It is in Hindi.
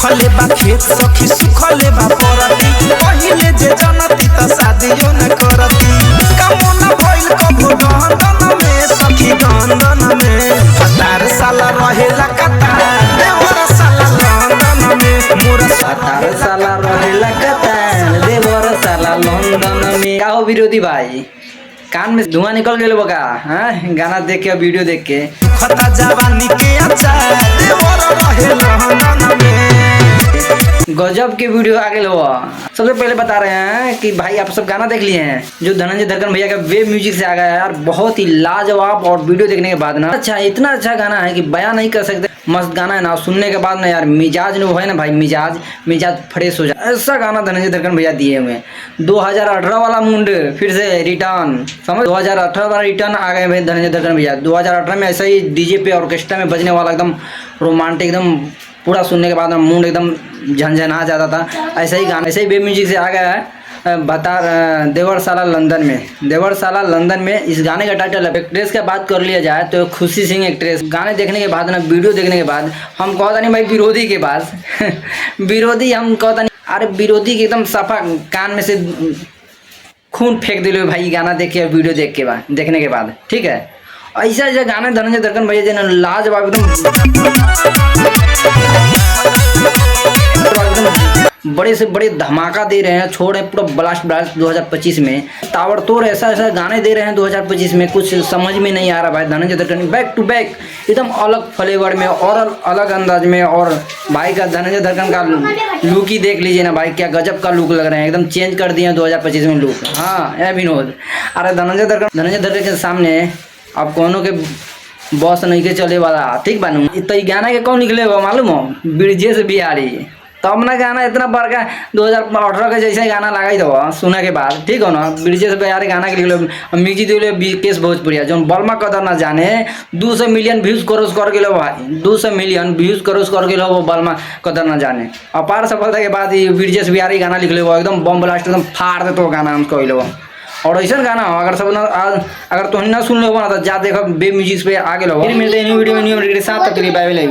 रखले बा खेत सखी सुखले बा परती पहिले जे जनती त शादियो न करती कामना भइल कबो दंदन में सखी दंदन में हतार साला रहेला कतार देवर साला लंदन में मोर हतार साला रहेला कतार देवर साला लंदन में। का हो विरोधी भाई, कान में धुआं निकल गए बका? हाँ, गाना देख के वीडियो देख के खता जवानी के अचार देवर रहे लंदन में। गजब के वीडियो आ गए हो। सबसे पहले बता रहे हैं कि भाई आप सब गाना देख लिए हैं जो धनंजय धड़कन भैया का वेब म्यूजिक से आ गया है यार, बहुत ही लाजवाब। और वीडियो देखने के बाद ना अच्छा, इतना अच्छा गाना है कि बयान नहीं कर सकते। मस्त गाना है ना, सुनने के बाद ना यार मिजाज वो है ना भाई, मिजाज फ्रेश हो जाए। ऐसा गाना धनंजय धड़कन भैया दिए हुए। 2018 वाला मुंड फिर से रिटर्न, समझ 2018 वाला रिटर्न आ गए भाई धनंजय धड़कन भैया। 2018 में ऐसा ही डीजे पे ऑर्केस्ट्रा में बजने वाला एकदम रोमांटिक, एकदम पूरा सुनने के बाद मूड एकदम झंझना जाता था। ऐसा ही गाना, ऐसे ही वेब म्यूजिक से आ गया है। बता देवर साला लंदन में, देवर साला लंदन में इस गाने का टाइटल है। एक्ट्रेस की बात कर लिया जाए तो खुशी सिंह एक्ट्रेस। गाने देखने के बाद ना, वीडियो देखने के बाद हम कहता नहीं भाई विरोधी के पास विरोधी हम कहता नहीं, अरे विरोधी के एकदम सफा कान में से खून फेंक दिले भाई गाना देख के, वीडियो देख के बाद, देखने के बाद। ठीक है, ऐसा ऐसा गाने धनंजय धड़कन भैया जी ने लाजवाब बड़े से बड़े धमाका दे रहे हैं, छोड़ पूरा ब्लास्ट 2025 में ताबड़तोड़ ऐसा ऐसा गाने दे रहे हैं 2025 में। कुछ समझ में नहीं आ रहा भाई। धनंजय धड़कन बैक टू बैक एकदम अलग फ्लेवर में और अलग अंदाज में। और भाई का धनंजय धड़कन का लुक ही देख लीजिए ना भाई, क्या गजब का लुक लग रहे हैं, एकदम चेंज कर दिए 2025 में लुक। हाँ ए विनोद, अरे धनंजय धड़कन के सामने अब कोनो के बॉस नहीं के चले वाला। ठीक बानू, तो गाना के कौन निकले हुआ मालूम हो? ब्रिजेश बिहारी। तब ना गाना इतना बड़का 2018 के जैसे गाना लगा ही दो सुना के बाद। ठीक हो ना, ब्रिजेश बिहारी गाना के लिए म्यूजिक दिले बीकेश भोजपुरिया जो बलमा कदर ना जाने 200 मिलियन व्यूज क्रॉस कर गेलो भाई, 200 मिलियन व्यूज क्रॉस कर गेलो वो बलमा कदर ना जाने। अपार सफलता के बाद ये ब्रिजेश बिहारी गाना लिख ले एकदम बम ब्लास्ट, एकदम फाड़ दे तो गाना हम कहलो। और ऐसा गाना हो अगर सब ना अगर तुम ना सुन लो ना तो जा देखो वेब म्यूजिक पे आगे लो। फिर मिलते हैं न्यू वीडियो में न्यू अपडेट के साथ। तब तक बाय बाय।